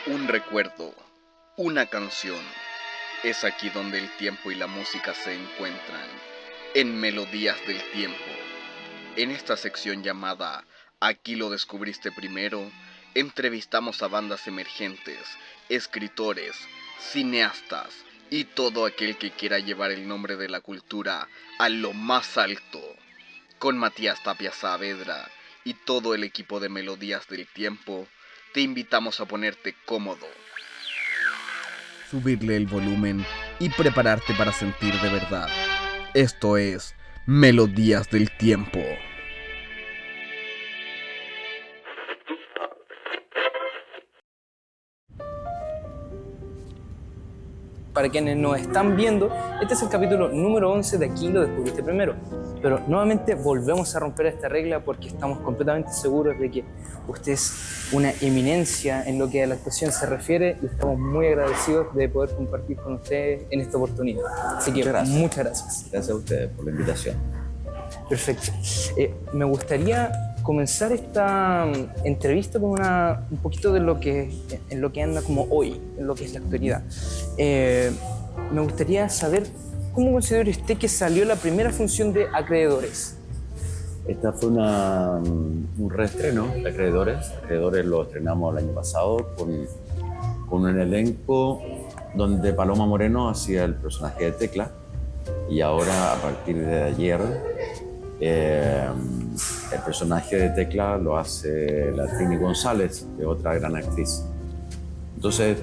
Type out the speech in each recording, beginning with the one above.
Un recuerdo, una canción. Es aquí donde el tiempo y la música se encuentran, en Melodías del Tiempo. En esta sección llamada Aquí lo descubriste primero, entrevistamos a bandas emergentes, escritores, cineastas y todo aquel que quiera llevar el nombre de la cultura a lo más alto. Con Matías Tapia Saavedra y todo el equipo de Melodías del Tiempo, te invitamos a ponerte cómodo, subirle el volumen y prepararte para sentir de verdad. Esto es Melodías del Tiempo. Para quienes nos están viendo, este es el capítulo número 11 de Aquí lo descubriste primero. Pero nuevamente volvemos a romper esta regla porque estamos completamente seguros de que usted es una eminencia en lo que a la actuación se refiere y estamos muy agradecidos de poder compartir con usted en esta oportunidad. Así que muchas gracias. Gracias a ustedes por la invitación. Perfecto. Me gustaría comenzar esta entrevista con un poquito de en lo que anda como hoy, en lo que es la actualidad. Me gustaría saber cómo considera usted que salió la primera función de Acreedores. Esta fue un reestreno de Acreedores. Acreedores lo estrenamos el año pasado con un elenco donde Paloma Moreno hacía el personaje de Tecla y ahora, a partir de ayer, el personaje de Tecla lo hace la Trini González, que es otra gran actriz. Entonces,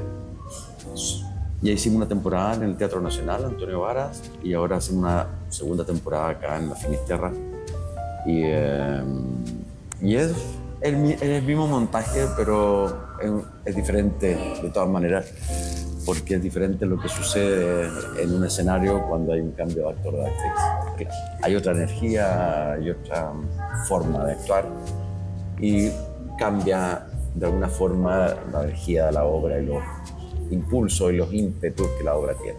ya hicimos una temporada en el Teatro Nacional, Antonio Varas, y ahora hacemos una segunda temporada acá en la Finisterra. Y es el mismo montaje, pero es diferente de todas maneras, porque es diferente lo que sucede en un escenario cuando hay un cambio de actor o de actriz. Hay otra energía, hay otra forma de actuar y cambia de alguna forma la energía de la obra y los impulsos y los ímpetus que la obra tiene.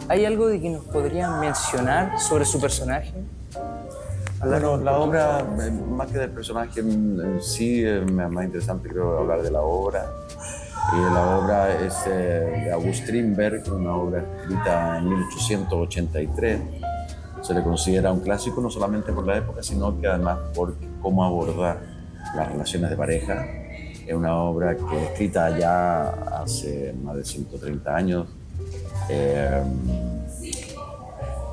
¿Hay algo de que nos podrían mencionar sobre su personaje? Bueno, la obra, más que del personaje en sí, es más interesante creo hablar de la obra. La obra es de August Strindberg, una obra escrita en 1883. Se le considera un clásico no solamente por la época, sino que además por cómo abordar las relaciones de pareja. Es una obra que es escrita ya hace más de 130 años.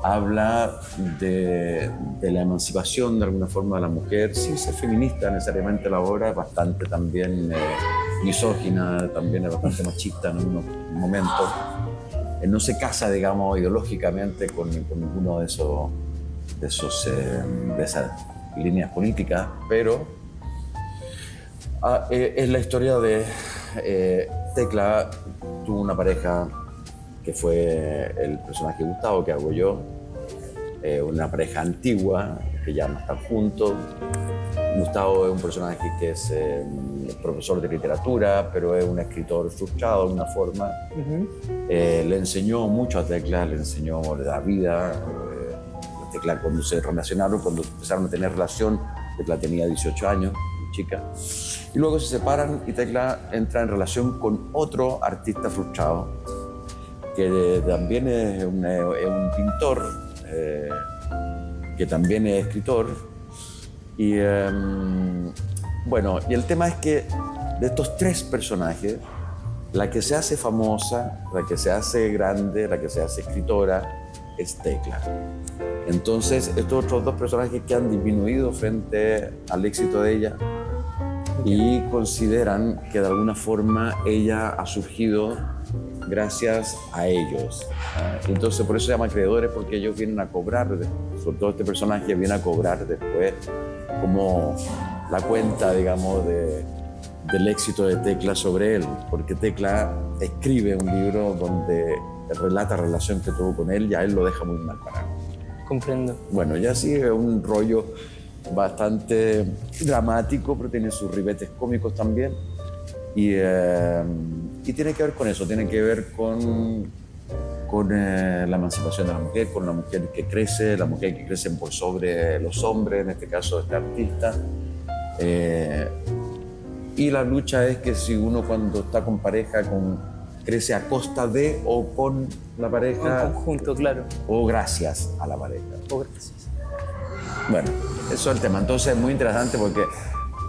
Habla de la emancipación de alguna forma de la mujer, sin ser feminista necesariamente. La obra es bastante también misógina, también es bastante machista en algunos momentos. No se casa, digamos, ideológicamente con ninguno de esas líneas políticas, pero es la historia de Tecla. Tuvo una pareja que fue el personaje Gustavo, que hago yo, una pareja antigua, que ya no están juntos. Gustavo es un personaje que es profesor de literatura, pero es un escritor frustrado de alguna forma. Le enseñó mucho a Tecla, le enseñó la vida. Tecla, cuando se relacionaron, cuando empezaron a tener relación, Tecla tenía 18 años, chica. Y luego se separan y Tecla entra en relación con otro artista frustrado, que también es un pintor, que también es escritor. Y bueno, y el tema es que de estos tres personajes, la que se hace famosa, la que se hace grande, la que se hace escritora, es Tecla. Entonces, estos otros dos personajes que han disminuido frente al éxito de ella y consideran que de alguna forma ella ha surgido gracias a ellos. Entonces, por eso se llama Acreedores, porque ellos vienen a cobrar, sobre todo este personaje viene a cobrar después como la cuenta, digamos, del éxito de Tecla sobre él, porque Tecla escribe un libro donde relata la relación que tuvo con él y a él lo deja muy mal parado. Comprendo. Bueno, ya sí es un rollo bastante dramático, pero tiene sus ribetes cómicos también. Y tiene que ver con eso, tiene que ver con la emancipación de la mujer, con la mujer que crece, la mujer que crece por sobre los hombres, en este caso este artista. Y la lucha es que si uno cuando está con pareja crece a costa de o con la pareja. En conjunto, claro. O gracias a la pareja. O gracias. Bueno, eso es el tema. Entonces es muy interesante porque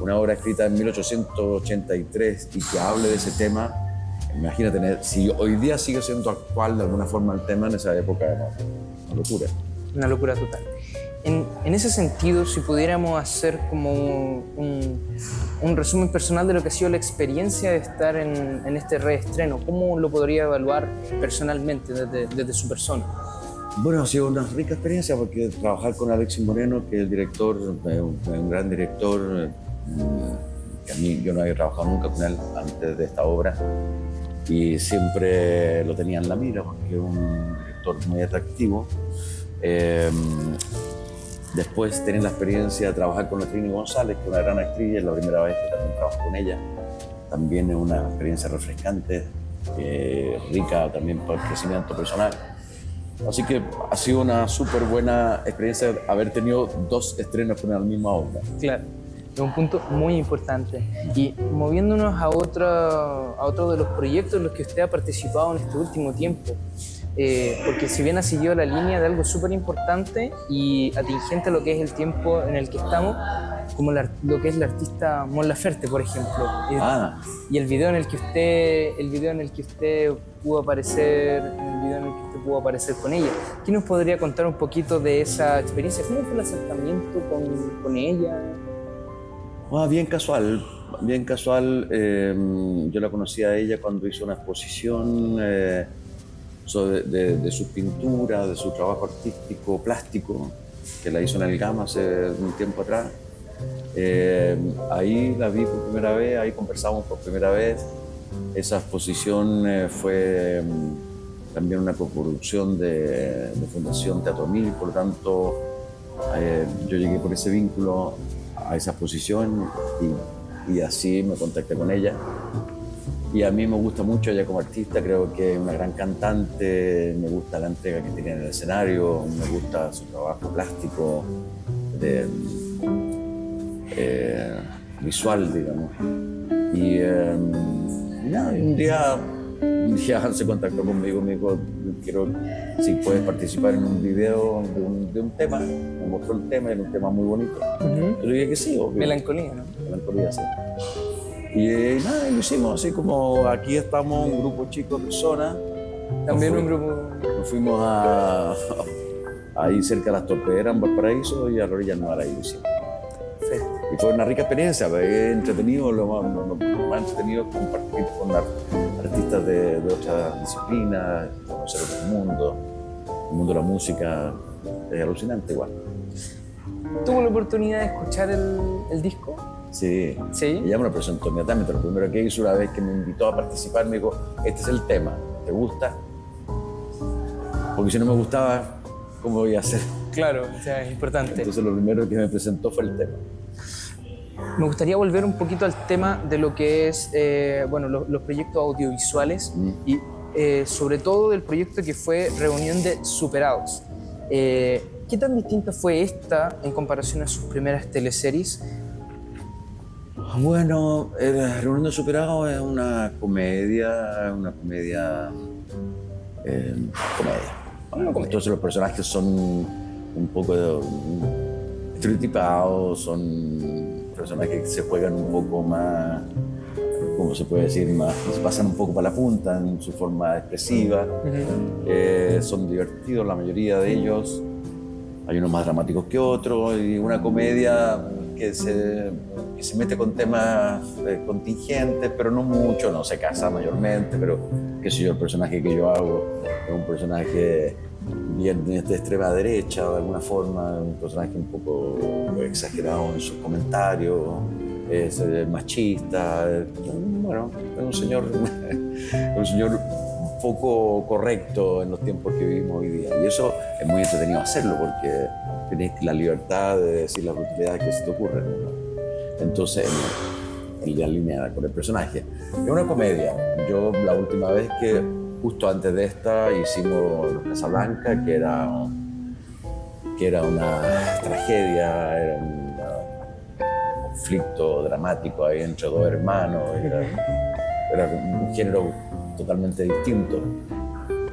una obra escrita en 1883 y que hable de ese tema, imagínate, si hoy día sigue siendo actual de alguna forma el tema, en esa época era una locura. Una locura total. En ese sentido, si pudiéramos hacer como un resumen personal de lo que ha sido la experiencia de estar en este reestreno, ¿cómo lo podría evaluar personalmente desde su persona? Bueno, ha sido una rica experiencia porque trabajar con Alexis Moreno, que es el director, un gran director, que a mí yo no había trabajado nunca con él antes de esta obra y siempre lo tenía en la mira porque es un director muy atractivo. Después tener la experiencia de trabajar con la Trini González, que es una gran actriz, es la primera vez que también trabajo con ella. También es una experiencia refrescante, rica también para el crecimiento personal. Así que ha sido una súper buena experiencia haber tenido 2 estrenos con la misma obra. Claro, es un punto muy importante. Y moviéndonos a otro de los proyectos en los que usted ha participado en este último tiempo, porque si bien ha seguido la línea de algo súper importante y atingente a lo que es el tiempo en el que estamos, como lo que es la artista Mon Laferte, por ejemplo. Y el video en el que usted pudo aparecer, con ella. ¿Qué nos podría contar un poquito de esa experiencia? ¿Cómo fue el acercamiento con ella? Bien casual, bien casual. Yo la conocí a ella cuando hizo una exposición de sus pinturas, de su trabajo artístico, plástico, que la hizo en el GAM hace un tiempo atrás. Ahí la vi por primera vez, ahí conversamos por primera vez. Esa exposición fue también una coproducción de Fundación Teatro Mil, por lo tanto yo llegué por ese vínculo a esa exposición y así me contacté con ella. Y a mí me gusta mucho ella como artista, creo que es una gran cantante, me gusta la entrega que tiene en el escenario, me gusta su trabajo plástico, visual, digamos. Y nada, un día se contactó conmigo, me dijo, quiero si puedes participar en un video de un tema, me mostró el tema, era un tema muy bonito. Yo le dije que sí, obvio. Melancolía, ¿no? Melancolía, sí. Y nada, lo hicimos así como aquí estamos, un grupo chico de personas. También un grupo... Nos fuimos ahí cerca de las Torpederas, en Valparaíso, y a la orilla de Nueva lo hicimos. Sí. Y fue una rica experiencia, es entretenido, lo más entretenido es compartir con artistas de otras disciplinas, conocer otro mundo, el mundo de la música, es alucinante igual. ¿Tuvo la oportunidad de escuchar el disco? Sí. ¿Sí? Ella me lo presentó inmediatamente. Lo primero que hizo una vez que me invitó a participar, me dijo, este es el tema, ¿te gusta? Porque si no me gustaba, ¿cómo voy a hacer? Claro, o sea, es importante. Entonces lo primero que me presentó fue el tema. Me gustaría volver un poquito al tema de lo que es, bueno, los proyectos audiovisuales y sobre todo del proyecto que fue Reunión de Superados. ¿Qué tan distinta fue esta en comparación a sus primeras teleseries? Bueno, Reunión de Superados es una comedia, Entonces los personajes son un poco estereotipados, son personajes que se juegan un poco más, ¿cómo se puede decir? Se pasan un poco para la punta en su forma expresiva. Son divertidos la mayoría de ellos. Hay unos más dramáticos que otros y una comedia que se mete con temas contingentes, pero no mucho, no se casa mayormente, pero qué sé yo, el personaje que yo hago es un personaje bien de extrema derecha, de alguna forma, un personaje un poco exagerado en sus comentarios, es machista, bueno, es un señor poco correcto en los tiempos que vivimos hoy día. Y eso es muy entretenido hacerlo porque tienes la libertad de decir las brutalidades que se te ocurren, ¿no? Entonces, en la línea con el personaje. Es una comedia. Yo la última vez que, justo antes de esta, hicimos Los Casablanca, que era una tragedia, conflicto dramático ahí entre dos hermanos. Era un género totalmente distinto.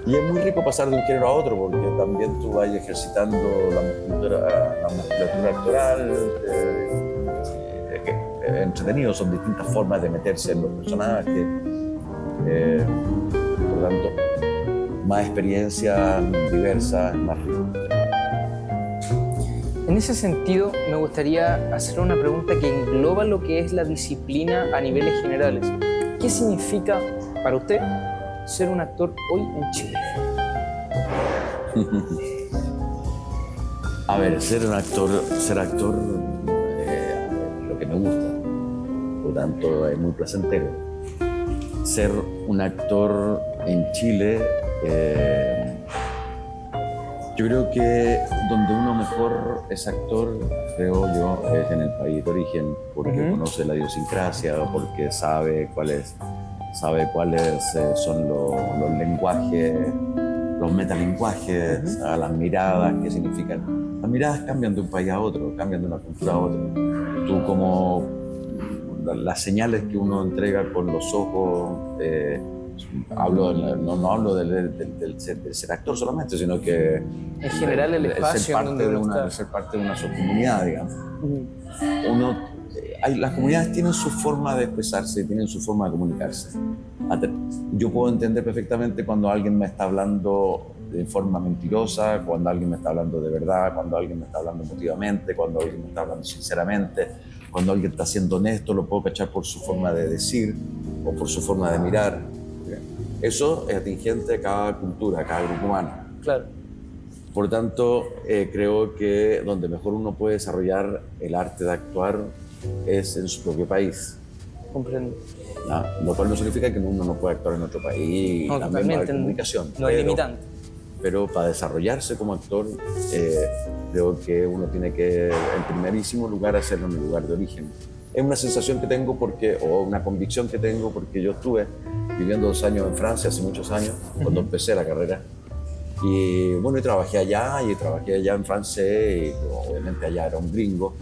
Y es muy rico pasar de un género a otro, porque también tú vas ejercitando la musculatura actoral. Entretenido, son distintas formas de meterse en los personajes. Por lo tanto, más experiencias diversas, más rico. En ese sentido, me gustaría hacer una pregunta que engloba lo que es la disciplina a niveles generales. ¿Qué significa para usted ser un actor hoy en Chile? A ver, ser actor lo que me gusta, por lo tanto es muy placentero. Ser un actor en Chile, yo creo que donde uno mejor es actor, creo yo, es en el país de origen, porque conoce la idiosincrasia, porque sabe cuáles son los lenguajes, los metalenguajes, las miradas, qué significan. Las miradas cambian de un país a otro, cambian de una cultura a otra. Tú como las señales que uno entrega con los ojos, no hablo del ser actor solamente, sino que en general el espacio ser parte de una subcomunidad, digamos. Las comunidades tienen su forma de expresarse, tienen su forma de comunicarse. Yo puedo entender perfectamente cuando alguien me está hablando de forma mentirosa, cuando alguien me está hablando de verdad, cuando alguien me está hablando emotivamente, cuando alguien me está hablando sinceramente, cuando alguien está siendo honesto, lo puedo cachar por su forma de decir o por su forma de mirar. Eso es atingente a cada cultura, a cada grupo humano. Claro. Por tanto, creo que donde mejor uno puede desarrollar el arte de actuar es en su propio país. Comprendo. ¿No? Lo cual no significa que uno no pueda actuar en otro país, no, también va a haber comunicación. No es limitante. Pero para desarrollarse como actor, creo que uno tiene que, en primerísimo lugar, hacerlo en el lugar de origen. Es una sensación que tengo o una convicción que tengo porque yo estuve viviendo 2 años en Francia, hace muchos años, cuando empecé la carrera. Y bueno, trabajé allá en francés, y obviamente allá era un gringo.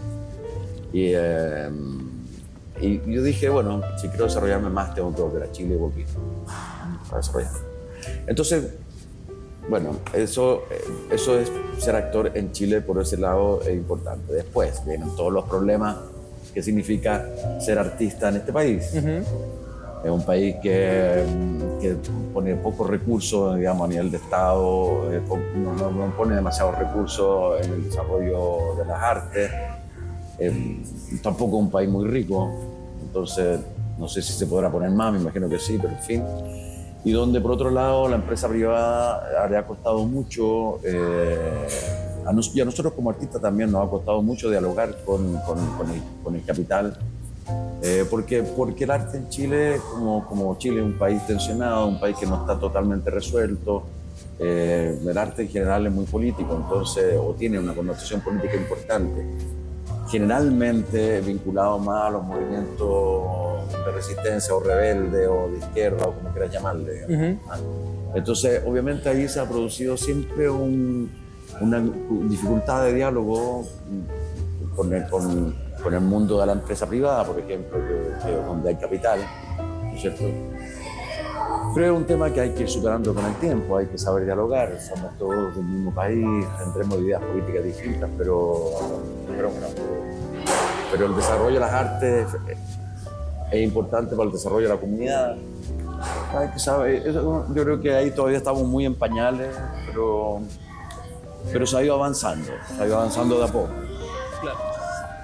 Y yo dije, bueno, si quiero desarrollarme más, tengo que volver a Chile y volví a desarrollarme. Entonces, bueno, eso es ser actor en Chile, por ese lado es importante. Después vienen todos los problemas que significa ser artista en este país. Es un país que pone pocos recursos, digamos, a nivel de Estado, no pone demasiados recursos en el desarrollo de las artes. Tampoco es un país muy rico, entonces no sé si se podrá poner más, me imagino que sí, pero en fin. Y donde por otro lado la empresa privada le ha costado mucho, y a nosotros como artistas también nos ha costado mucho dialogar con el capital, porque el arte en Chile, como Chile es un país tensionado, un país que no está totalmente resuelto, el arte en general es muy político, entonces, o tiene una connotación política importante, generalmente vinculado más a los movimientos de resistencia o rebelde o de izquierda o como quieras llamarle. Entonces, obviamente ahí se ha producido siempre una dificultad de diálogo con el mundo de la empresa privada, por ejemplo, donde hay capital, ¿no es cierto? Pero es un tema que hay que ir superando con el tiempo, hay que saber dialogar, somos todos del mismo país, tendremos ideas políticas distintas, pero el desarrollo de las artes es importante para el desarrollo de la comunidad. Hay que saber, yo creo que ahí todavía estamos muy en pañales, pero se ha ido avanzando de a poco. Claro.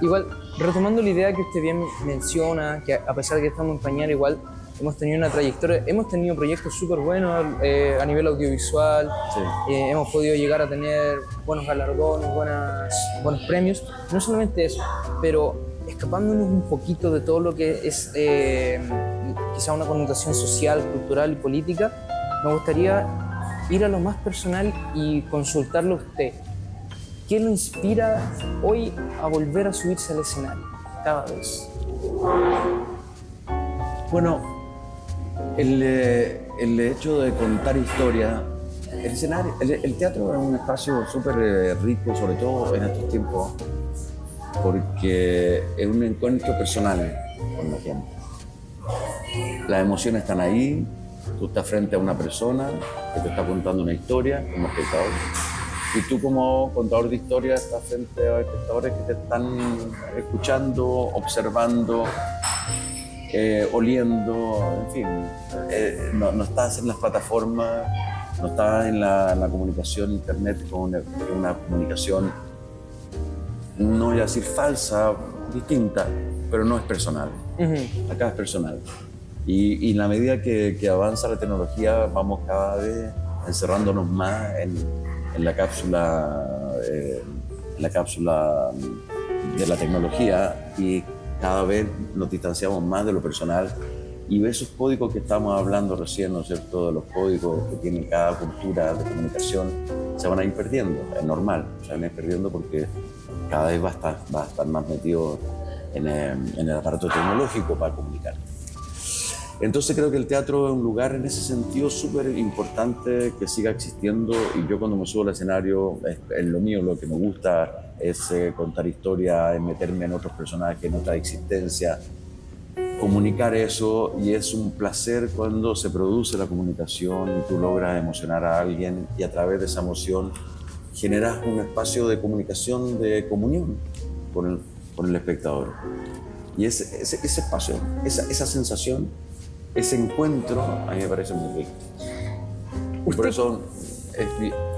Igual, retomando la idea que usted bien menciona, que a pesar de que estamos en pañales, igual hemos tenido una trayectoria, hemos tenido proyectos súper buenos a nivel audiovisual, sí. Hemos podido llegar a tener buenos galardones, buenos premios. No solamente eso, pero escapándonos un poquito de todo lo que es quizá una connotación social, cultural y política, me gustaría ir a lo más personal y consultarlo a usted. ¿Qué lo inspira hoy a volver a subirse al escenario cada vez? Bueno, el hecho de contar historias, el teatro es un espacio súper rico, sobre todo en estos tiempos, porque es un encuentro personal con la gente. Las emociones están ahí, tú estás frente a una persona que te está contando una historia como espectador, y tú como contador de historias estás frente a espectadores que te están escuchando, observando, oliendo, en fin. No estás en las plataformas, no estás en la comunicación internet con una comunicación, no voy a decir falsa, distinta, pero no es personal. Acá es personal. Y en la medida que avanza la tecnología, vamos cada vez encerrándonos más en la cápsula de la tecnología, y cada vez nos distanciamos más de lo personal, y esos códigos que estamos hablando recién, ¿no es cierto?, de los códigos que tiene cada cultura de comunicación, se van a ir perdiendo. Es normal, se van a ir perdiendo porque cada vez va a estar más metido en el aparato tecnológico para comunicar. Entonces creo que el teatro es un lugar en ese sentido súper importante que siga existiendo, y yo cuando me subo al escenario es lo mío, lo que me gusta es contar historias, es meterme en otros personajes, en otra existencia, comunicar eso, y es un placer cuando se produce la comunicación y tú logras emocionar a alguien, y a través de esa emoción generas un espacio de comunicación, de comunión con el espectador. Y ese espacio, esa sensación, ese encuentro, a mí me parece muy rico. Y por eso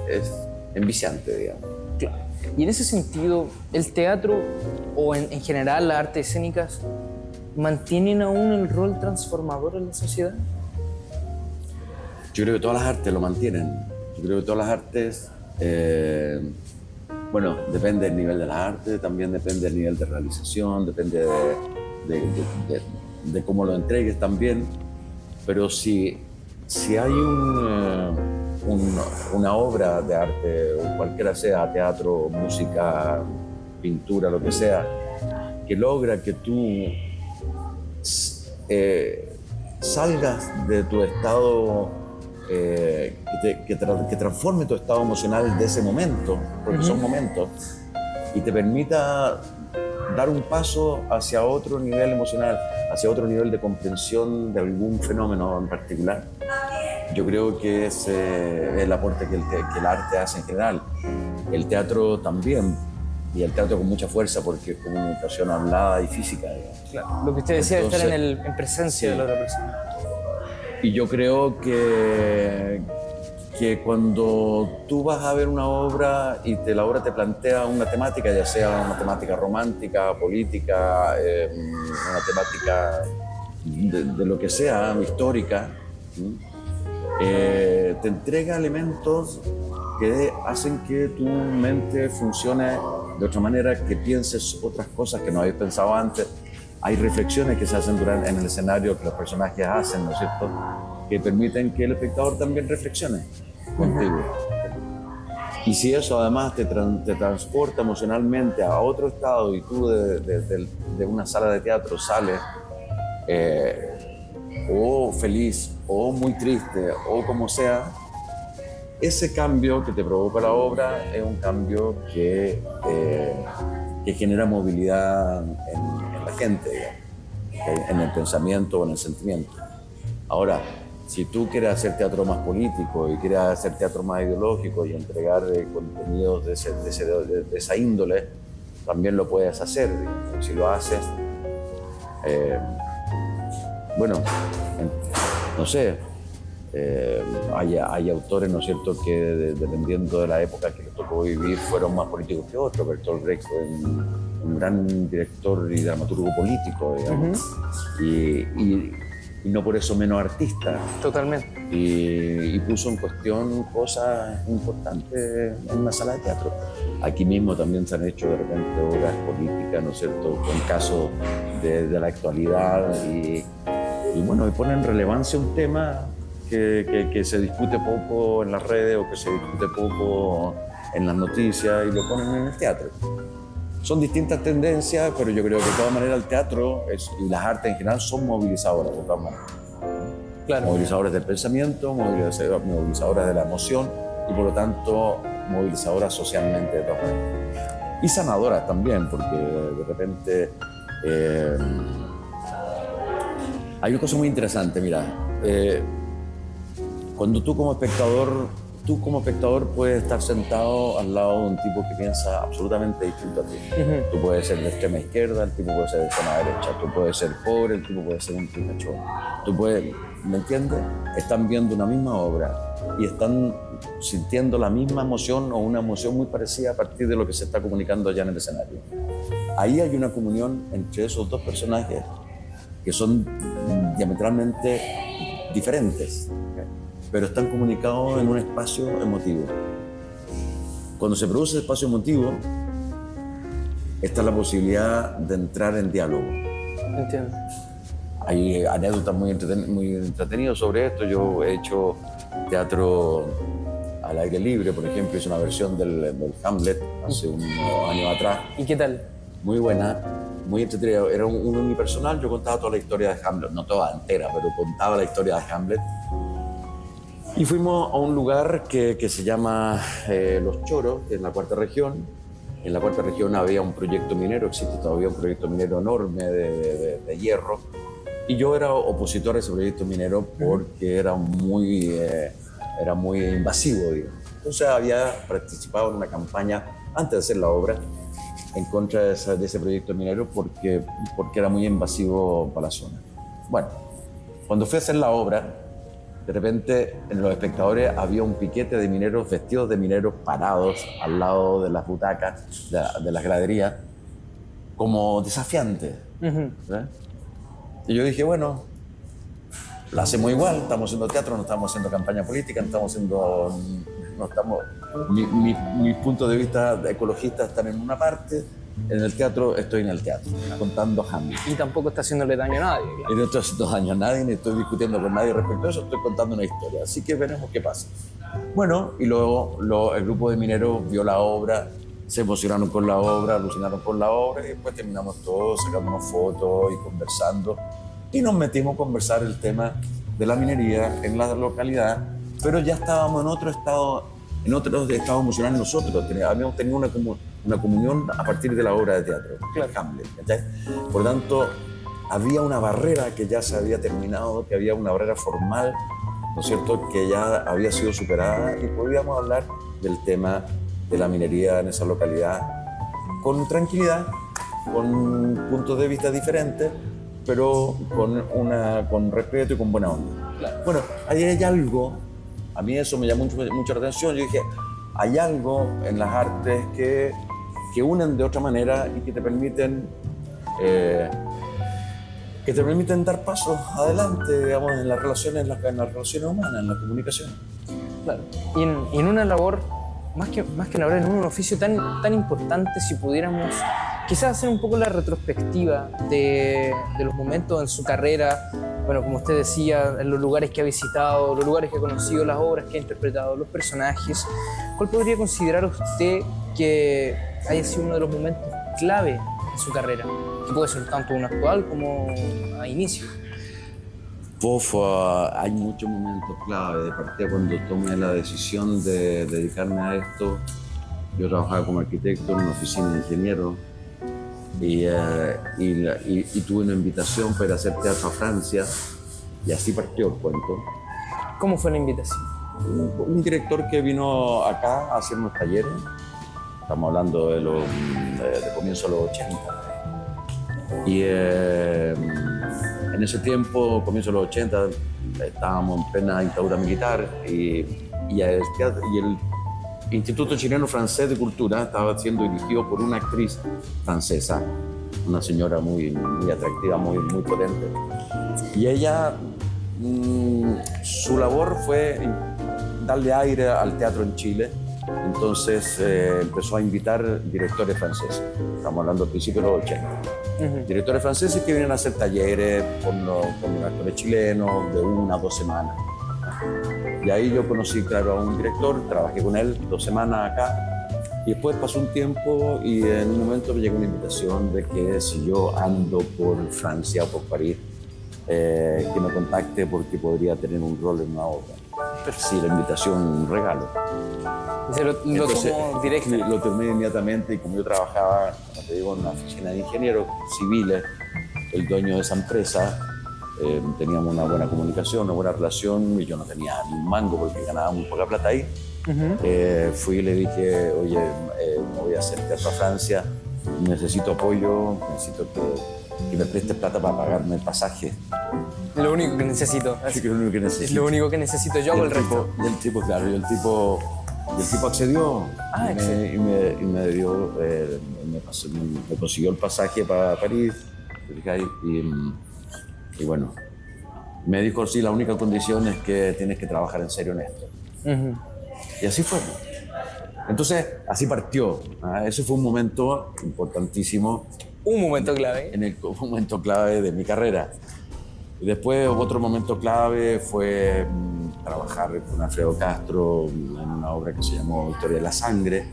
es enviciante, digamos. Claro. Y en ese sentido, ¿el teatro o en general las artes escénicas mantienen aún el rol transformador en la sociedad? Yo creo que todas las artes lo mantienen. Yo creo que todas las artes, bueno, depende del nivel de la arte, también depende del nivel de realización, depende de cómo lo entregues también. Pero si hay una obra de arte, cualquiera sea, teatro, música, pintura, lo que sea, que logra que tú salgas de tu estado, que transforme tu estado emocional de ese momento, porque son momentos, y te permita dar un paso hacia otro nivel emocional, hacia otro nivel de comprensión de algún fenómeno en particular. Yo creo que es el aporte que el arte hace en general. El teatro también, y el teatro con mucha fuerza, porque es comunicación hablada y física. Claro. Lo que usted decía, entonces, estar en presencia, sí, de la otra persona. Y yo creo que cuando tú vas a ver una obra y la obra te plantea una temática, ya sea una temática romántica, política, una temática de lo que sea, histórica, te entrega elementos que hacen que tu mente funcione de otra manera, que pienses otras cosas que no habías pensado antes. Hay reflexiones que se hacen en el escenario, que los personajes hacen, ¿no es cierto?, que permiten que el espectador también reflexione contigo. Y si eso además te transporta emocionalmente a otro estado, y tú de una sala de teatro sales o feliz o muy triste o como sea, ese cambio que te provoca la obra es un cambio que genera movilidad en la gente, digamos, en el pensamiento o en el sentimiento. Ahora, si tú quieres hacer teatro más político y quieres hacer teatro más ideológico y entregar contenidos de esa índole, también lo puedes hacer. Si lo haces, bueno, no sé, hay autores, ¿no es cierto?, que dependiendo de la época que les tocó vivir fueron más políticos que otros. Bertolt Brecht fue un gran director y dramaturgo político, digamos, y no por eso menos artista. Totalmente. Y puso en cuestión cosas importantes en una sala de teatro. Aquí mismo también se han hecho de repente obras políticas, ¿no es cierto?, con casos de la actualidad, y bueno, y ponen relevancia un tema que se discute poco en las redes o que se discute poco en las noticias, y lo ponen en el teatro. Son distintas tendencias, pero yo creo que de todas maneras el teatro y las artes en general son movilizadoras, de todas maneras. Claro. Movilizadoras del pensamiento, movilizadoras de la emoción, y por lo tanto movilizadoras socialmente, de todas maneras. y sanadoras también, porque de repente hay una cosa muy interesante, mira, cuando tú como espectador puedes estar sentado al lado de un tipo que piensa absolutamente distinto a ti. Tú puedes ser de extrema izquierda, el tipo puede ser de extrema derecha, tú puedes ser pobre, el tipo puede ser un picachón. Tú puedes, ¿me entiendes? Están viendo una misma obra y están sintiendo la misma emoción o una emoción muy parecida a partir de lo que se está comunicando allá en el escenario. Ahí hay una comunión entre esos dos personajes que son diametralmente diferentes, pero están comunicados en un espacio emotivo. Cuando se produce el espacio emotivo, está la posibilidad de entrar en diálogo. Entiendo. Hay anécdotas muy entretenidas sobre esto. Yo he hecho teatro al aire libre, por ejemplo, hice una versión del Hamlet hace unos años atrás. ¿Y qué tal? Muy buena, muy entretenida. Era un unipersonal, yo contaba toda la historia de Hamlet, no toda entera, pero contaba la historia de Hamlet. Y fuimos a un lugar que se llama Los Choros, que es en la Cuarta Región. En la Cuarta Región había un proyecto minero, existe todavía un proyecto minero enorme de hierro. Y yo era opositor a ese proyecto minero porque era muy invasivo, digamos. Entonces había participado en una campaña, antes de hacer la obra, en contra de ese proyecto minero porque era muy invasivo para la zona. Bueno, cuando fui a hacer la obra, de repente en los espectadores había un piquete de mineros vestidos de mineros parados al lado de las butacas, de las graderías, como desafiantes. Y yo dije, bueno, lo hacemos igual, estamos haciendo teatro, no estamos haciendo campaña política, mis puntos de vista ecologistas están en una parte, en el teatro estoy en el teatro, contando Hamlet. Y tampoco está haciéndole daño a nadie. Y no estoy haciendo daño a nadie, ni estoy discutiendo con nadie respecto a eso, estoy contando una historia, así que veremos qué pasa. Bueno, y luego el grupo de mineros vio la obra, se emocionaron con la obra, alucinaron con la obra, y después terminamos todos sacándonos fotos y conversando. Y nos metimos a conversar el tema de la minería en la localidad, pero ya estábamos en otro estado emocional nosotros. Habíamos tenido una comunión a partir de la obra de teatro, claro. Hamlet, ¿cachai? Por lo tanto, había una barrera que ya se había terminado, que había una barrera formal, ¿no es cierto?, que ya había sido superada y podíamos hablar del tema de la minería en esa localidad con tranquilidad, con puntos de vista diferentes, pero con respeto y con buena onda. Claro. Bueno, ahí hay algo, a mí eso me llamó mucho la atención. Yo dije, hay algo en las artes que unen de otra manera y que te permiten dar pasos adelante, digamos, en las relaciones humanas, en la comunicación. Claro. Y en una labor, más que labor, en un oficio tan importante, si pudiéramos quizás hacer un poco la retrospectiva de los momentos en su carrera, bueno, como usted decía, en los lugares que ha visitado, los lugares que ha conocido, las obras que ha interpretado, los personajes, ¿cuál podría considerar usted que haya sido uno de los momentos clave en su carrera? Que puede ser tanto un actual como a inicio. Hay muchos momentos clave. De partida, cuando tomé la decisión de dedicarme a esto, yo trabajaba como arquitecto en una oficina de ingeniero y tuve una invitación para ir a hacer teatro a Francia, y así partió el cuento. ¿Cómo fue la invitación? Un director que vino acá a hacer unos talleres, estamos hablando de comienzo de los 80. Y en ese tiempo, comienzo de los 80, estábamos en plena dictadura militar y el Instituto Chileno Francés de Cultura estaba siendo dirigido por una actriz francesa, una señora muy atractiva, muy potente. Y ella, su labor fue darle aire al teatro en Chile. Entonces empezó a invitar directores franceses. Estamos hablando al principio de los 80. Directores franceses que vienen a hacer talleres con actores chilenos de 1 a 2 semanas. Y ahí yo conocí, claro, a un director, trabajé con él 2 semanas acá. Y después pasó un tiempo y en un momento me llegó una invitación de que si yo ando por Francia o por París, que me contacte porque podría tener un rol en una obra. Sí, la invitación, un regalo. Y se lo Entonces, tomó directo. lo tomé inmediatamente y como yo trabajaba, como te digo, en una oficina de ingenieros civiles, el dueño de esa empresa, teníamos una buena comunicación, una buena relación y yo no tenía ni un mango porque ganaba muy poca plata ahí. Fui y le dije, oye, me voy a hacer teatro a Francia, necesito apoyo, necesito que me prestes plata para pagarme el pasaje. Lo único que necesito. Así que es lo único que necesito. Es lo único que necesito, yo hago el resto. Y el tipo, claro, y el tipo accedió y me dio, me consiguió el pasaje para París. Y bueno, me dijo, sí, la única condición es que tienes que trabajar en serio en esto. Y así fue. Entonces, así partió. Ese fue un momento importantísimo. Un momento clave. Un momento clave de mi carrera. Y después, otro momento clave fue trabajar con Alfredo Castro en una obra que se llamó Historia de la Sangre.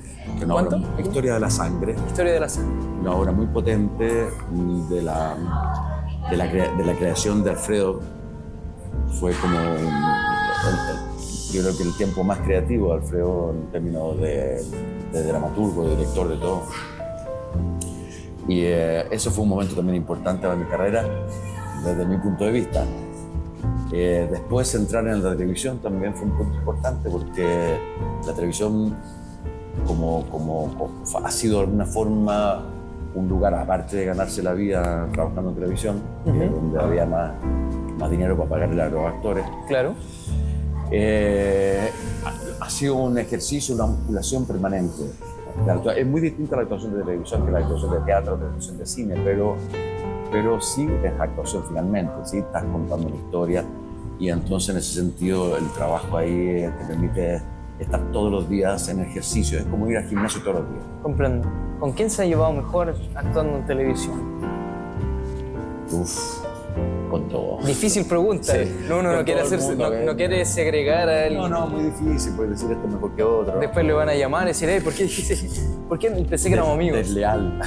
¿Cuánto? Historia de la Sangre. Historia de la Sangre. Una obra muy potente de la creación de Alfredo. Fue como yo creo que el tiempo más creativo de Alfredo en términos de dramaturgo, de director, de todo. Y eso fue un momento también importante para mi carrera, desde mi punto de vista. Después entrar en la televisión también fue un punto importante porque la televisión como ha sido de alguna forma un lugar, aparte de ganarse la vida trabajando en televisión, donde había más dinero para pagarle a los actores. Claro. Ha sido un ejercicio, una musculación permanente. Es muy distinta la actuación de televisión que la actuación de teatro, la actuación de cine, pero sí es actuación finalmente, sí estás contando una historia y entonces en ese sentido el trabajo ahí te permite estar todos los días en ejercicio, es como ir al gimnasio todos los días. Comprendo. ¿Con quién se ha llevado mejor actuando en televisión? Con todo. Difícil pregunta. Sí. Uno no quiere hacerse, no quiere segregar a él. No, muy difícil, puedes decir esto mejor que otro. Después le van a llamar y decir, ¿por qué dijiste? ¿Por qué pensé que éramos amigos? Desleal.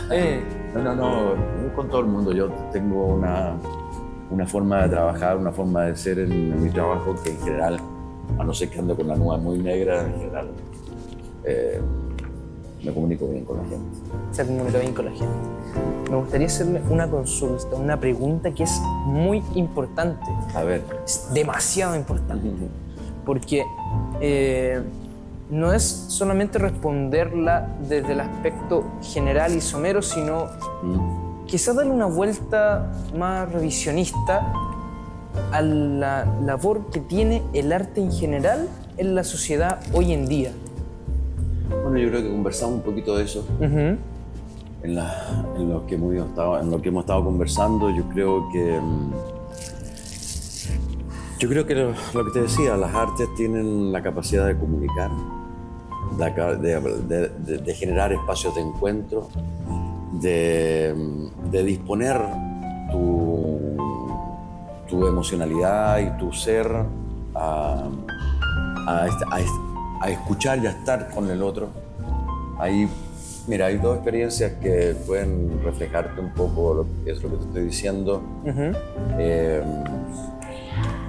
No, con todo el mundo. Yo tengo una forma de trabajar, una forma de ser en mi trabajo que en general, a no ser que ando con la nube muy negra, en general me comunico bien con la gente. Se comunica bien con la gente. Me gustaría hacerle una consulta, una pregunta que es muy importante. A ver. Es demasiado importante. Porque no es solamente responderla desde el aspecto general y somero, sino quizás darle una vuelta más revisionista a la labor que tiene el arte en general en la sociedad hoy en día. Bueno, yo creo que conversamos un poquito de eso en lo que hemos estado conversando. Yo creo que lo que te decía, las artes tienen la capacidad de comunicar, de generar espacios de encuentro, de disponer tu emocionalidad y tu ser a escuchar y a estar con el otro. Mira, hay dos experiencias que pueden reflejarte un poco lo que te estoy diciendo.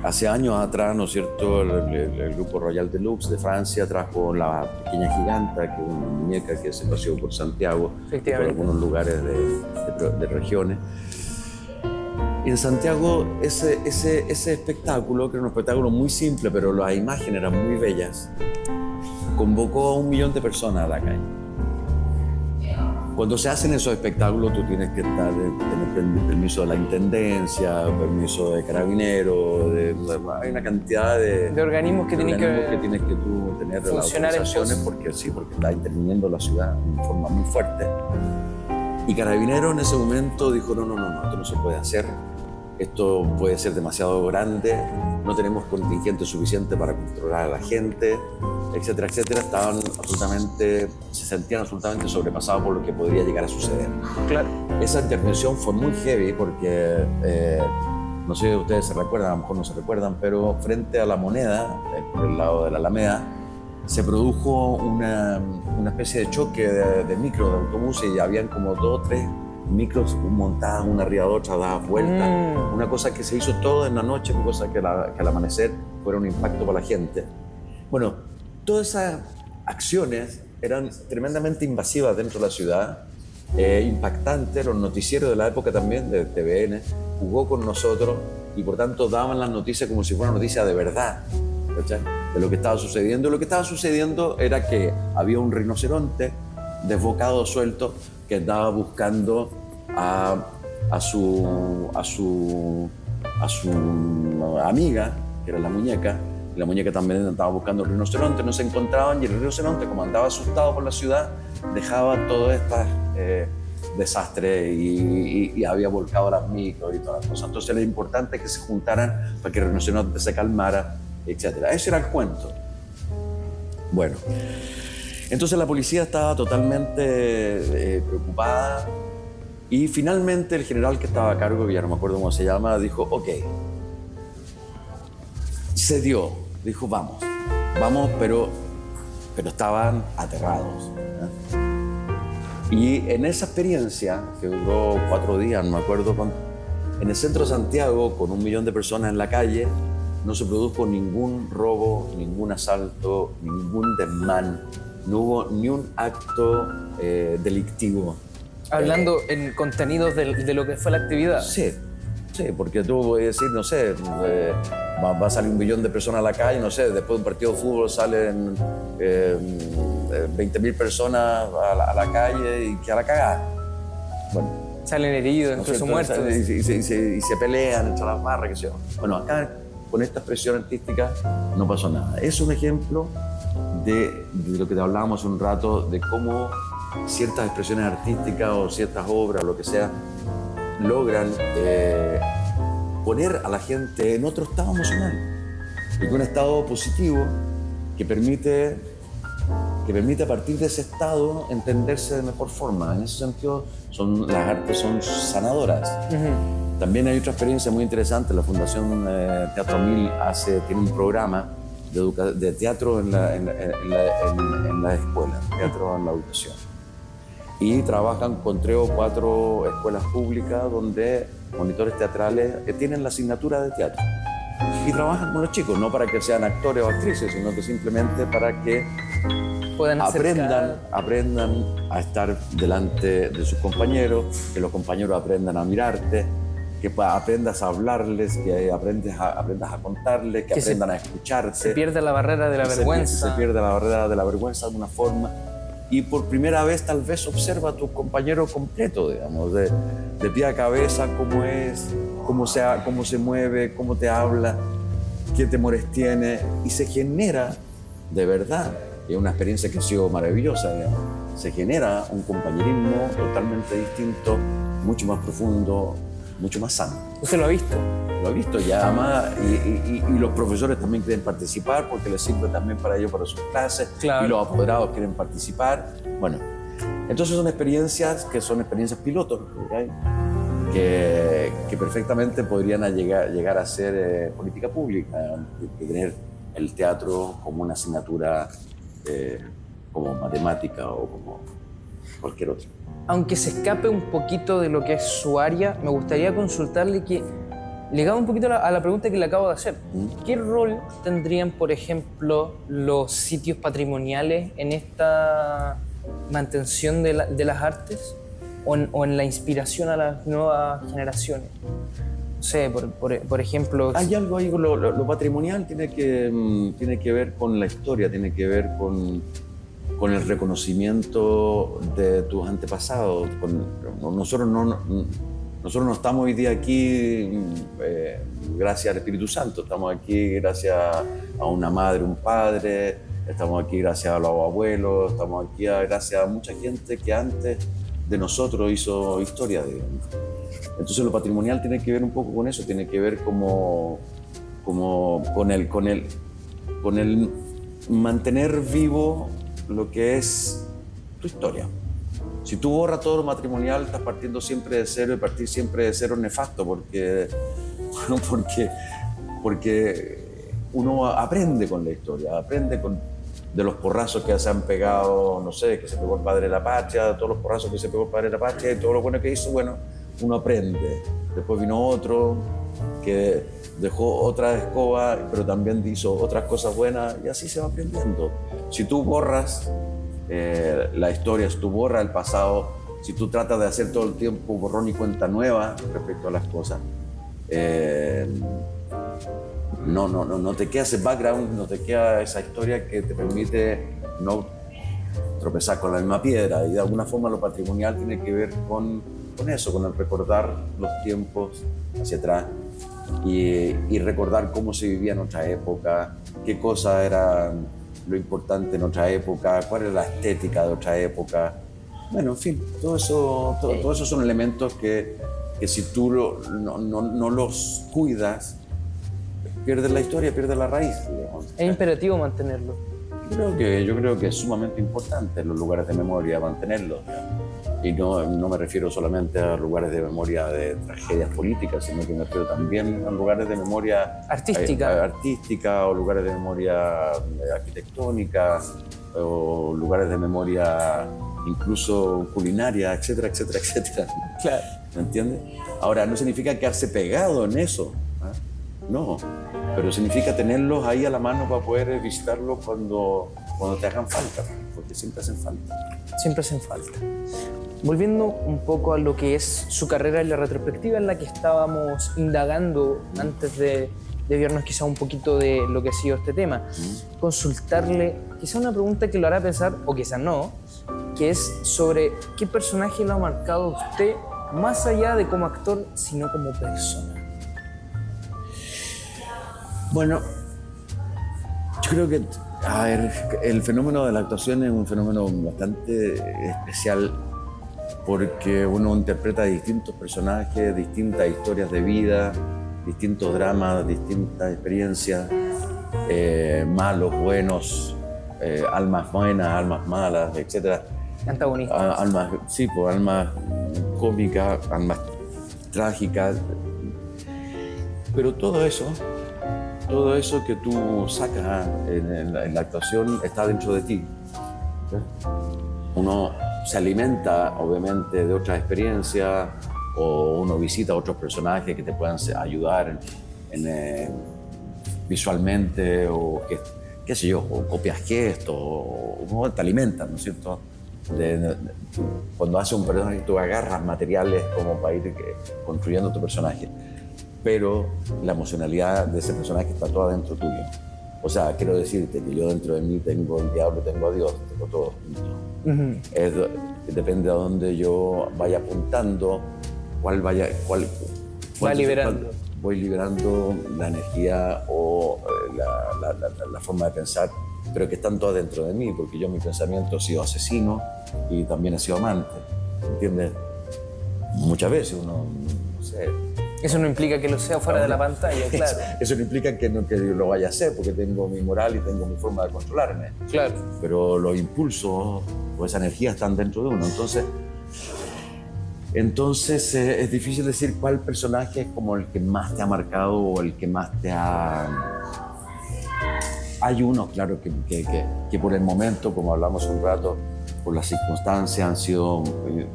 Hace años atrás, ¿no es cierto?, el grupo Royal Deluxe de Francia trajo La Pequeña Giganta, que es una muñeca que se paseó por Santiago, por algunos lugares de regiones. Y en Santiago ese espectáculo, que era un espectáculo muy simple, pero las imágenes eran muy bellas, convocó a 1 millón de personas a la calle. Cuando se hacen esos espectáculos, tú tienes que tener permiso de la intendencia, permiso de carabineros, hay una cantidad de organismos que tienes que tú tener las autorizaciones porque está interviniendo la ciudad de forma muy fuerte. Y Carabineros en ese momento dijo, no, esto no se puede hacer, esto puede ser demasiado grande, no tenemos contingente suficiente para controlar a la gente, etcétera, etcétera. Se sentían absolutamente sobrepasados por lo que podría llegar a suceder. Claro. Esa intervención fue muy heavy porque, no sé si ustedes se recuerdan, a lo mejor no se recuerdan, pero frente a la Moneda, por el lado de la Alameda, se produjo una especie de choque de micros, de autobuses, y habían como 2 o 3 micros montadas una arriba de otra, dadas vueltas. Una cosa que se hizo todo en la noche, una cosa que al amanecer fuera un impacto para la gente. Bueno, todas esas acciones eran tremendamente invasivas dentro de la ciudad, impactantes. Los noticieros de la época también, de TVN, jugó con nosotros y por tanto daban las noticias como si fuera una noticia de verdad, ¿cachai? De lo que estaba sucediendo. Lo que estaba sucediendo era que había un rinoceronte desbocado, suelto, que andaba buscando a su amiga, que era la muñeca. La muñeca también andaba buscando el rinoceronte, no se encontraban, y el rinoceronte, como andaba asustado por la ciudad, dejaba todo este desastre y había volcado las micros y todas las cosas. Entonces era importante que se juntaran para que el rinoceronte se calmara, etc. Ese era el cuento. Bueno, entonces la policía estaba totalmente preocupada y finalmente el general que estaba a cargo, que ya no me acuerdo cómo se llama, dijo, ok, cedió, dijo vamos, pero estaban aterrados, ¿eh? Y en esa experiencia, que duró 4 días, no me acuerdo cuánto, en el centro de Santiago, con 1 millón de personas en la calle, no se produjo ningún robo, ningún asalto, ningún desmán, no hubo ni un acto delictivo. Hablando en contenidos de lo que fue la actividad. Sí, porque tú puedes decir, no sé, va a salir 1 millón de personas a la calle, no sé, después de un partido de fútbol salen 20.000 personas a la calle y que a la cagada. Bueno, salen heridos, incluso muertos. Y se pelean entre las barras, qué sé yo. Bueno, acá con esta expresión artística no pasó nada. Es un ejemplo de lo que te hablábamos hace un rato, de cómo ciertas expresiones artísticas o ciertas obras, lo que sea, logran poner a la gente en otro estado emocional, y un estado positivo que permite a partir de ese estado entenderse de mejor forma. En ese sentido, las artes son sanadoras. Uh-huh. También hay otra experiencia muy interesante. La Fundación Teatro 1000 tiene un programa de teatro en la escuela, teatro en la educación. Y trabajan con 3 o 4 escuelas públicas donde monitores teatrales que tienen la asignatura de teatro. Y trabajan con los chicos, no para que sean actores o actrices, sino que simplemente para que aprendan a estar delante de sus compañeros, que los compañeros aprendan a mirarte, que aprendas a hablarles, que aprendas a contarles, que aprendan a escucharte. Se pierde la barrera de la vergüenza. Se pierde la barrera de la vergüenza de una forma. Y por primera vez tal vez observa a tu compañero completo, digamos, de pie a cabeza, cómo es, cómo se mueve, cómo te habla, qué temores tiene, y se genera, de verdad, es una experiencia que ha sido maravillosa, digamos, se genera un compañerismo totalmente distinto, mucho más profundo, mucho más sano. ¿Usted lo ha visto? Lo he visto ya, además, y los profesores también quieren participar porque les sirve también para ellos, para sus clases, claro. Y los apoderados quieren participar. Bueno, entonces son experiencias pilotos, ¿okay? que perfectamente podrían llegar a ser política pública, de tener el teatro como una asignatura como matemática o como cualquier otra. Aunque se escape un poquito de lo que es su área, me gustaría consultarle que, ligado un poquito a la pregunta que le acabo de hacer, ¿qué rol tendrían, por ejemplo, los sitios patrimoniales en esta mantención de las artes o en la inspiración a las nuevas generaciones? No sé, por ejemplo... Hay algo ahí, lo patrimonial tiene que ver con la historia, tiene que ver con el reconocimiento de tus antepasados. Nosotros no estamos hoy día aquí gracias al Espíritu Santo, estamos aquí gracias a una madre, un padre, estamos aquí gracias a los abuelos, estamos aquí gracias a mucha gente que antes de nosotros hizo historia, digamos. Entonces lo patrimonial tiene que ver un poco con eso, tiene que ver como con el mantener vivo lo que es tu historia. Si tú borras todo lo matrimonial, estás partiendo siempre de cero, y partir siempre de cero es nefasto, porque uno aprende con la historia, aprende de los porrazos que se han pegado, no sé, que se pegó el padre de la patria, todos los porrazos que se pegó el padre de la patria y todo lo bueno que hizo, bueno, uno aprende. Después vino otro que dejó otra escoba, pero también hizo otras cosas buenas y así se va aprendiendo. Si tú borras la historia, si tú borras el pasado, si tú tratas de hacer todo el tiempo borrón y cuenta nueva respecto a las cosas, no te queda ese background, no te queda esa historia que te permite no tropezar con la misma piedra. Y de alguna forma lo patrimonial tiene que ver con eso, con el recordar los tiempos hacia atrás y recordar cómo se vivía en otra época, qué cosa era lo importante en otra época, cuál era la estética de otra época. Bueno, en fin, todo eso son elementos que si tú no los cuidas, pierdes la historia, pierdes la raíz, digamos. Es imperativo mantenerlo. Yo creo que es sumamente importante los lugares de memoria mantenerlos. Y no me refiero solamente a lugares de memoria de tragedias políticas, sino que me refiero también a lugares de memoria artística o lugares de memoria arquitectónica o lugares de memoria incluso culinaria, etcétera, etcétera, etcétera. Claro. ¿Me entiendes? Ahora, no significa quedarse pegado en eso, ¿eh? No, pero significa tenerlos ahí a la mano para poder visitarlos cuando te hagan falta, porque siempre hacen falta. Siempre hacen falta. Volviendo un poco a lo que es su carrera y la retrospectiva en la que estábamos indagando antes de vernos quizá un poquito de lo que ha sido este tema, consultarle quizá una pregunta que lo hará pensar, o quizá no, que es sobre qué personaje lo ha marcado a usted más allá de como actor, sino como persona. Bueno, yo creo que, a ver, el fenómeno de la actuación es un fenómeno bastante especial porque uno interpreta distintos personajes, distintas historias de vida, distintos dramas, distintas experiencias, malos, buenos, almas buenas, almas malas, etc. Antagonistas. Almas, sí, pues, almas cómicas, almas trágicas. Pero todo eso que tú sacas en la actuación está dentro de ti. ¿Sí? Uno se alimenta, obviamente, de otras experiencias o uno visita a otros personajes que te puedan ayudar visualmente o qué sé yo, o copias gestos, o te alimentan, ¿no es cierto? Cuando haces un personaje tú agarras materiales como para ir construyendo tu personaje, pero la emocionalidad de ese personaje está toda dentro tuyo. O sea, quiero decirte que yo dentro de mí tengo el diablo, tengo a Dios, tengo todo. Depende a dónde yo vaya apuntando, Va liberando. Voy liberando la energía o la forma de pensar, pero que están todas dentro de mí, porque yo en mi pensamiento he sido asesino y también he sido amante, ¿entiendes? Muchas veces uno, no sé... Eso no implica que lo sea fuera de la pantalla, claro. Eso no implica que lo vaya a hacer, porque tengo mi moral y tengo mi forma de controlarme. Claro. Pero los impulsos o esa energía están dentro de uno. Entonces es difícil decir cuál personaje es como el que más te ha marcado o el que más te ha... Hay unos, claro, que por el momento, como hablamos un rato, por las circunstancias han sido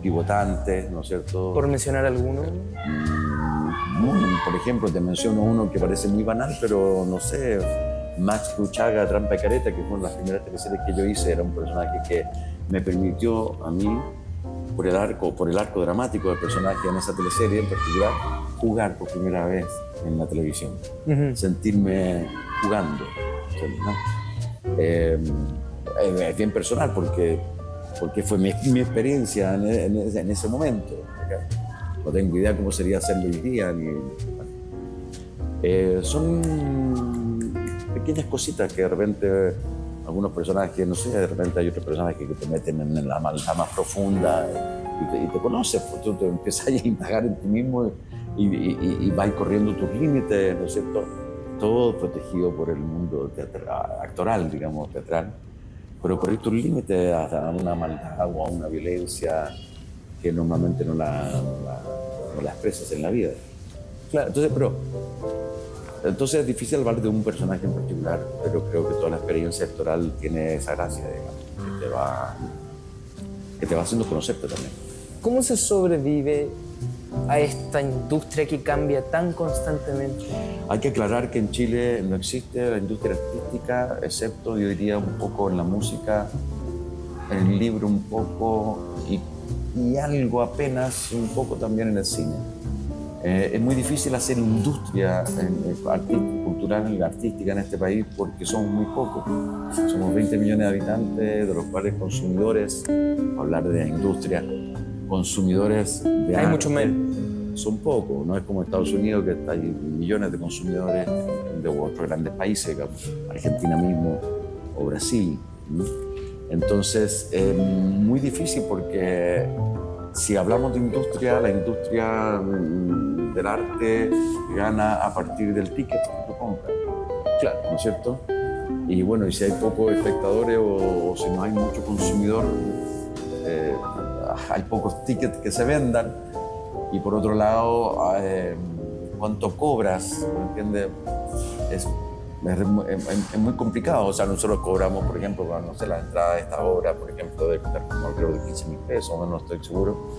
pivotantes, ¿no es cierto? ¿Por mencionar alguno? Por ejemplo, te menciono uno que parece muy banal, pero no sé, Max Cruchaga, Trampa y Careta, que fue una de las primeras teleseries que yo hice, era un personaje que me permitió a mí, por el arco dramático del personaje en esa teleserie en particular, jugar por primera vez en la televisión, sentirme jugando, ¿no? Es bien personal porque fue mi experiencia en ese momento. No tengo idea cómo sería hacerlo hoy día. Son pequeñas cositas que de repente algunos personajes, no sé, de repente hay otros personajes que te meten en la maldad más profunda y te conoces, pues tú te empiezas a indagar en ti mismo y vas corriendo tus límites, ¿no es cierto? Todo protegido por el mundo actoral, digamos, teatral, pero correr tus límites a una maldad o a una violencia que normalmente no la expresas en la vida. Claro. Entonces es difícil hablar de un personaje en particular, pero creo que toda la experiencia actoral tiene esa gracia, digamos, que te va haciendo conocerte también. ¿Cómo se sobrevive a esta industria que cambia tan constantemente? Hay que aclarar que en Chile no existe la industria artística, excepto, yo diría, un poco en la música, en el libro un poco y algo apenas, un poco también en el cine. Es muy difícil hacer industria cultural, artística en este país porque somos muy pocos. Somos 20 millones de habitantes, de los cuales consumidores, hablar de industria, consumidores de Hay arte, mucho menos. son pocos. No es como Estados Unidos, que hay millones de consumidores de otros grandes países, digamos, Argentina mismo o Brasil. Entonces, es muy difícil porque si hablamos de industria, la industria del arte gana a partir del ticket que tú compras, Claro. ¿no es cierto? Y bueno, y si hay pocos espectadores o si no hay mucho consumidor, hay pocos tickets que se vendan. Y por otro lado, cuánto cobras, ¿me entiendes? Es muy complicado. O sea, nosotros cobramos, por ejemplo, no sé, la entrada de esta obra, por ejemplo, debe costar como creo de 15.000 pesos, no estoy seguro.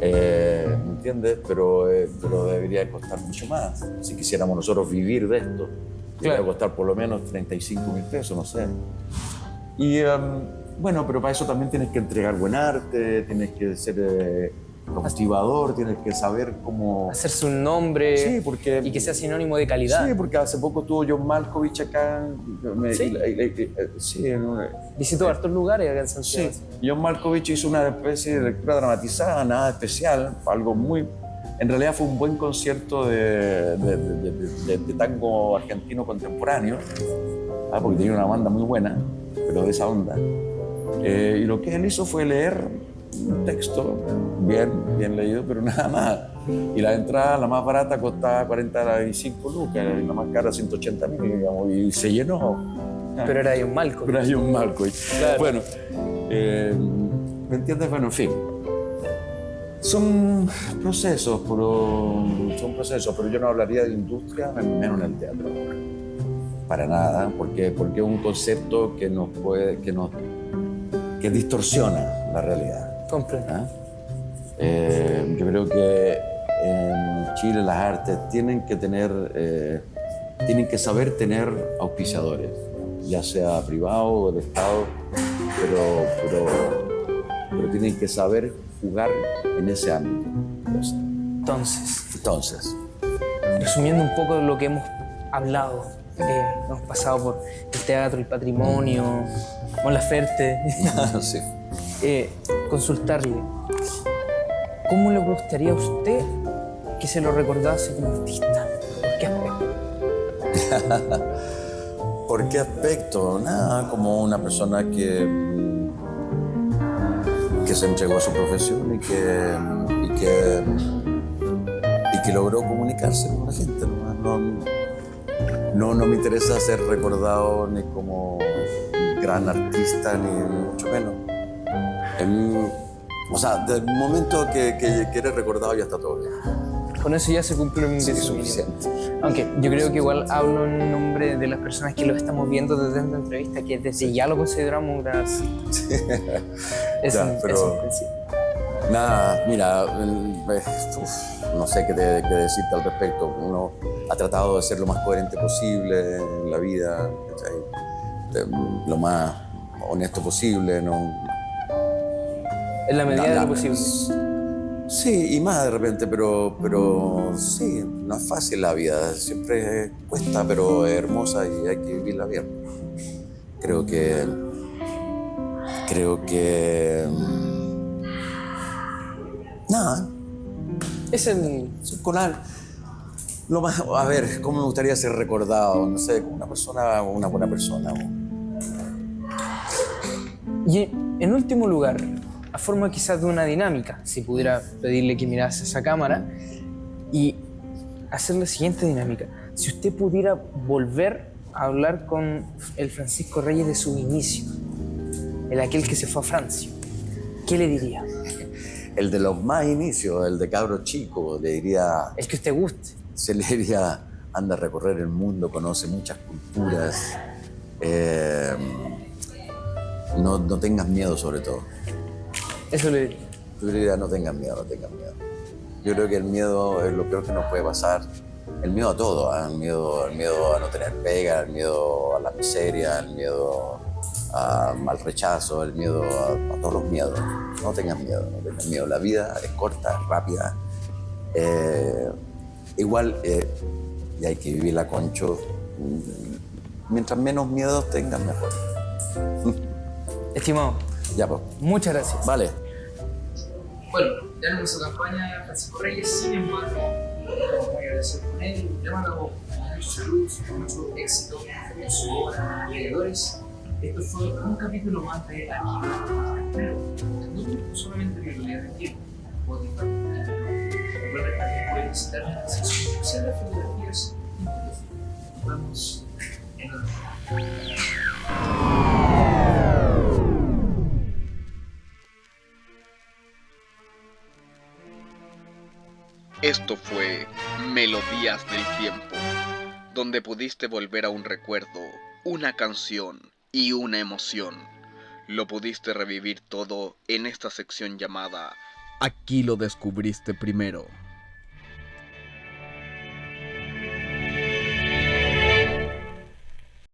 ¿Me entiendes? Pero debería costar mucho más. Si quisiéramos nosotros vivir de esto, debería costar por lo menos 35.000 pesos, no sé. Y bueno, pero para eso también tienes que entregar buen arte, tienes que ser cautivador, tienes que saber cómo... Hacerse un nombre, Sí, porque... y que sea sinónimo de calidad. Sí, porque hace poco tuvo John Malkovich acá. ¿Sí? Sí, Visitó hartos lugares acá en Santiago. sí. John Malkovich hizo una especie de lectura dramatizada, nada especial, algo muy... En realidad fue un buen concierto de tango argentino contemporáneo, porque tenía una banda muy buena, pero de esa onda. Y lo que él hizo fue leer un texto bien leído, pero nada más. Y la entrada, la más barata, costaba 45 lucas, y la más cara 180.000, digamos, y se llenó. Pero era John Malkovich. Pero hay un Malkovich. Claro. Bueno, ¿me entiendes? Bueno, en fin. Son procesos, pero yo no hablaría de industria, menos en el teatro. Para nada, porque es un concepto que que distorsiona la realidad. Comprendo. ¿Ah? Yo creo que en Chile las artes tienen que saber tener auspiciadores, ya sea privado o del Estado, pero tienen que saber jugar en ese ámbito. Entonces, Resumiendo un poco lo que hemos hablado, hemos pasado por el teatro, el patrimonio, Mon Laferte. sí. Consultarle, ¿cómo le gustaría a usted que se lo recordase como artista? ¿Por qué aspecto? ¿Por qué aspecto? Nada, como una persona que se entregó a su profesión y que logró comunicarse con la gente. No me interesa ser recordado ni como gran artista, ni mucho menos. O sea, del momento que eres recordado ya está todo bien. Con eso ya se cumple un Sí, deseo. suficiente. Aunque yo creo que igual hablo en nombre de las personas que lo estamos viendo desde esta entrevista, que desde ya lo consideramos un gran artista. Es un principio. Nada, mira, no sé qué decirte al respecto. Uno ha tratado de ser lo más coherente posible en la vida, lo más honesto posible, ¿no? En la medida de lo posible. Sí, y más de repente, pero sí, no es fácil la vida, siempre cuesta, pero es hermosa y hay que vivirla bien. Creo que nada. Es Lo más, a ver, ¿cómo me gustaría ser recordado? No sé, como una buena persona. Y en último lugar, a forma quizás de una dinámica, si pudiera pedirle que mirase esa cámara y hacer la siguiente dinámica. Si usted pudiera volver a hablar con el Francisco Reyes de su inicio, aquel que se fue a Francia, ¿qué le diría? El de los más inicios, el de cabro chico, le diría... El que usted guste. Se le diría, anda a recorrer el mundo, conoce muchas culturas. No tengas miedo sobre todo. Eso le diría. Yo le diría, no tengas miedo. Yo creo que el miedo es lo peor que nos puede pasar. El miedo a todo, ¿eh? El miedo a no tener pega, el miedo a la miseria, el miedo al rechazo, el miedo a todos los miedos. No tengas miedo, no tengas miedo. La vida es corta, es rápida. Igual, y hay que vivirla concho. Mientras menos miedos tengas, mejor. Estimado, Ya, pues. muchas gracias. Vale. Bueno, ya no hizo campaña Francisco Reyes, sin embargo, vamos a agradecer con él, le mandamos mucha salud, mucho éxito en su obra, alrededores. Esto fue un capítulo más de Aquí, no solamente Biología del Tiempo, Spotify. Recuerda que también pueden visitar nuestra sección especial de fotografías y fotos. Nos vemos en otro. Esto fue Melodías del Tiempo, donde pudiste volver a un recuerdo, una canción y una emoción. Lo pudiste revivir todo en esta sección llamada Aquí lo descubriste primero.